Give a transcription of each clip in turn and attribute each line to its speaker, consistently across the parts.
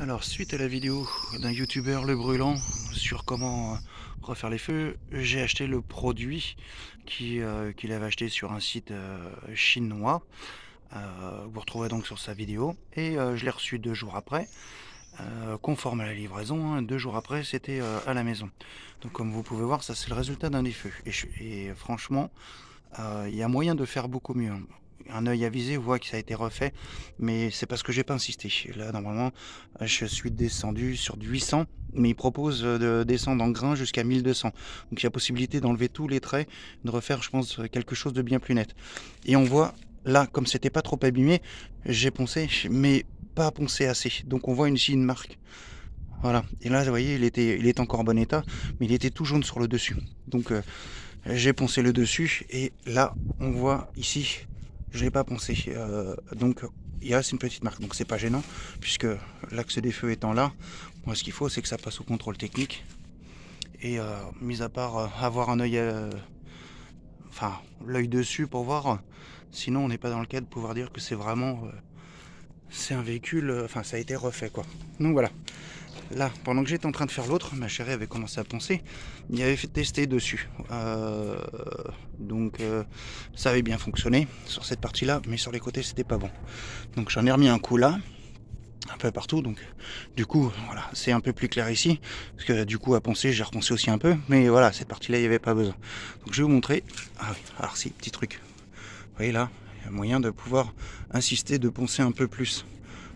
Speaker 1: Alors, suite à la vidéo d'un youtubeur Le Brûlant sur comment refaire les feux, j'ai acheté le produit qu'il avait acheté sur un site chinois. Vous retrouverez donc sur sa vidéo. Et je l'ai reçu 2 jours après, conforme à la livraison, hein. 2 jours après, c'était à la maison. Donc, comme vous pouvez voir, ça c'est le résultat d'un des feux. Et franchement, il y a moyen de faire beaucoup mieux, hein. Un œil avisé voit que ça a été refait, mais c'est parce que j'ai pas insisté. Là, normalement, je suis descendu sur du 800, mais il propose de descendre en grain jusqu'à 1200. Donc il y a possibilité d'enlever tous les traits, de refaire, je pense, quelque chose de bien plus net. Et on voit, là, comme c'était pas trop abîmé, j'ai poncé, mais pas poncé assez. Donc on voit ici une marque. Voilà. Et là, vous voyez, il était encore en bon état, mais il était tout jaune sur le dessus. Donc j'ai poncé le dessus et là on voit ici je l'ai pas poncé, donc il reste une petite marque, donc c'est pas gênant puisque l'axe des feux étant là, moi ce qu'il faut c'est que ça passe au contrôle technique et mis à part avoir un œil enfin l'œil dessus pour voir, sinon on n'est pas dans le cas de pouvoir dire que c'est vraiment c'est un véhicule, enfin ça a été refait quoi. Donc voilà. Là, pendant que j'étais en train de faire l'autre, ma chérie avait commencé à poncer. Il avait fait tester dessus. Donc ça avait bien fonctionné sur cette partie-là, mais sur les côtés c'était pas bon. Donc j'en ai remis un coup là, un peu partout. Donc du coup, voilà, c'est un peu plus clair ici. Parce que du coup à poncer, j'ai reponcé aussi un peu. Mais voilà, cette partie-là, il n'y avait pas besoin. Donc je vais vous montrer. Ah oui, alors si, petit truc. Vous voyez là, il y a moyen de pouvoir insister, de poncer un peu plus.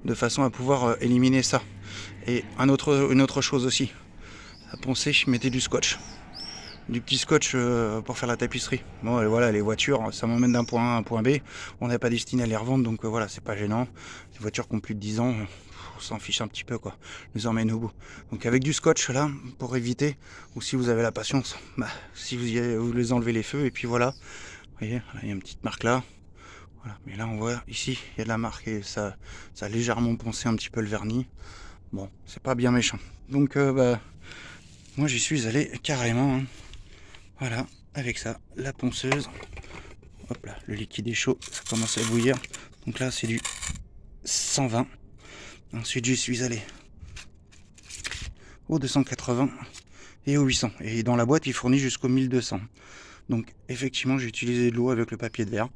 Speaker 1: De façon à pouvoir éliminer ça. Et une autre chose aussi, à poncer, je mettais du scotch. Du petit scotch pour faire la tapisserie. Bon, et voilà, les voitures, ça m'emmène d'un point A à un point B. On n'est pas destiné à les revendre, donc voilà, c'est pas gênant. Les voitures qui ont plus de 10 ans, on s'en fiche un petit peu, quoi. On les emmène au bout. Donc avec du scotch, là, pour éviter, ou si vous avez la patience, bah, si vous les enlevez les feux, et puis voilà. Vous voyez, là, il y a une petite marque là. Voilà. Mais là, on voit, ici, il y a de la marque, et ça a légèrement poncé un petit peu le vernis. Bon, c'est pas bien méchant. Donc, bah, moi, j'y suis allé carrément, hein. Voilà, avec ça, la ponceuse. Hop là, le liquide est chaud, ça commence à bouillir. Donc là, c'est du 120. Ensuite, j'y suis allé au 280 et au 800. Et dans la boîte, il fournit jusqu'au 1200. Donc, effectivement, j'ai utilisé de l'eau avec le papier de verre.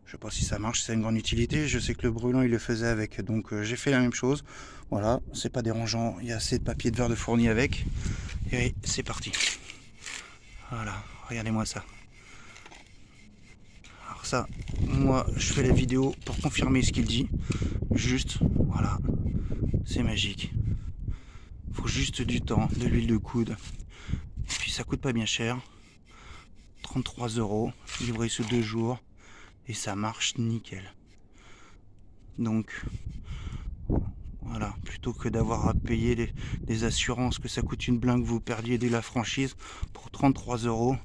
Speaker 1: Je sais pas si ça marche, si ça a une grande utilité. Je sais que le brûlant, il le faisait avec. Donc, j'ai fait la même chose. Voilà, c'est pas dérangeant. Il y a assez de papier de verre de fourni avec. Et c'est parti. Voilà, regardez-moi ça. Alors ça, moi, je fais la vidéo pour confirmer ce qu'il dit. Juste, voilà, c'est magique. Faut juste du temps, de l'huile de coude. Et puis ça coûte pas bien cher. 33 euros, livré sous 2 jours. Et ça marche nickel. Donc, voilà, plutôt que d'avoir à payer des assurances, que ça coûte une blinde, que vous perdiez dès la franchise, pour 33 euros,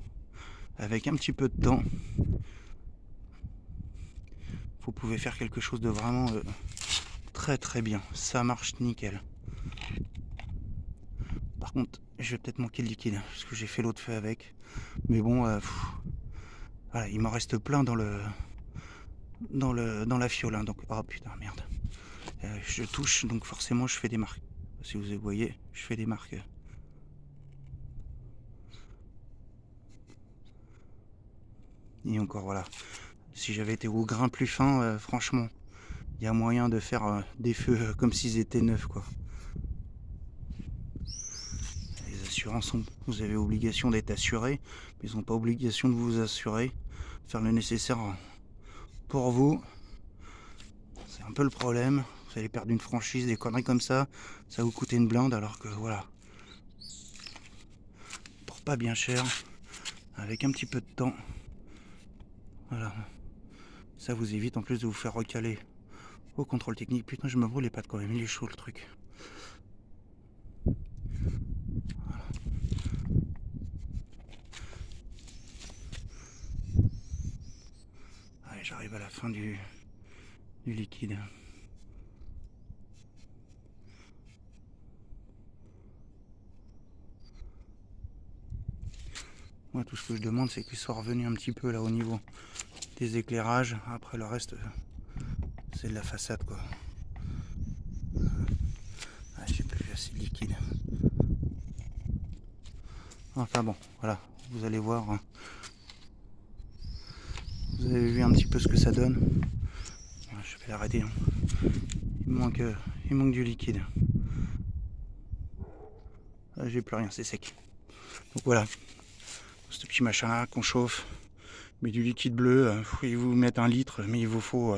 Speaker 1: avec un petit peu de temps, vous pouvez faire quelque chose de vraiment très très bien. Ça marche nickel. Par contre, je vais peut-être manquer le liquide, parce que j'ai fait l'autre feu avec. Mais bon, voilà, il m'en reste plein dans la fiole, hein, donc, oh putain, merde. Je touche, donc forcément, je fais des marques. Si vous voyez, je fais des marques. Et encore, voilà. Si j'avais été au grain plus fin, franchement, il y a moyen de faire des feux comme s'ils étaient neufs, quoi. Les assurances, vous avez obligation d'être assuré, mais ils n'ont pas obligation de vous assurer, faire le nécessaire pour vous. C'est un peu le problème. Vous allez perdre une franchise, des conneries comme ça vous coûte une blinde, alors que voilà, pour pas bien cher, avec un petit peu de temps, voilà, ça vous évite en plus de vous faire recaler au contrôle technique. Putain, je me brûle les pattes quand même, il est chaud le truc. Voilà. Allez, j'arrive à la fin du liquide. Moi, tout ce que je demande, c'est qu'il soit revenu un petit peu là au niveau des éclairages. Après, le reste, c'est de la façade, quoi. Allez, c'est liquide. Enfin bon, voilà, vous allez voir, hein. Vous avez vu un petit peu ce que ça donne. Je vais l'arrêter, hein. Il manque du liquide. Là, j'ai plus rien, c'est sec. Donc voilà, ce petit machin là qu'on chauffe, mais du liquide bleu, ils vous mettent 1 litre, mais il vous faut,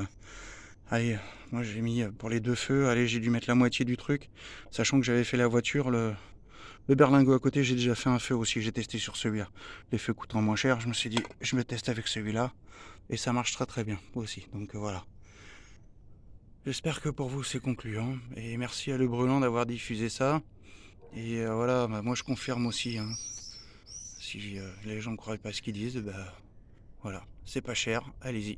Speaker 1: allez, moi j'ai mis pour les 2 feux, allez, j'ai dû mettre la moitié du truc, sachant que j'avais fait la voiture, le berlingot à côté, j'ai déjà fait un feu aussi, j'ai testé sur celui-là. Les feux coûtant moins cher, je me suis dit, je me teste avec celui-là, et ça marche très très bien aussi, donc voilà. J'espère que pour vous c'est concluant, et merci à Le Brûlant d'avoir diffusé ça. Et voilà, bah, moi je confirme aussi, hein. Si les gens ne croient pas ce qu'ils disent, bah voilà, c'est pas cher, allez-y.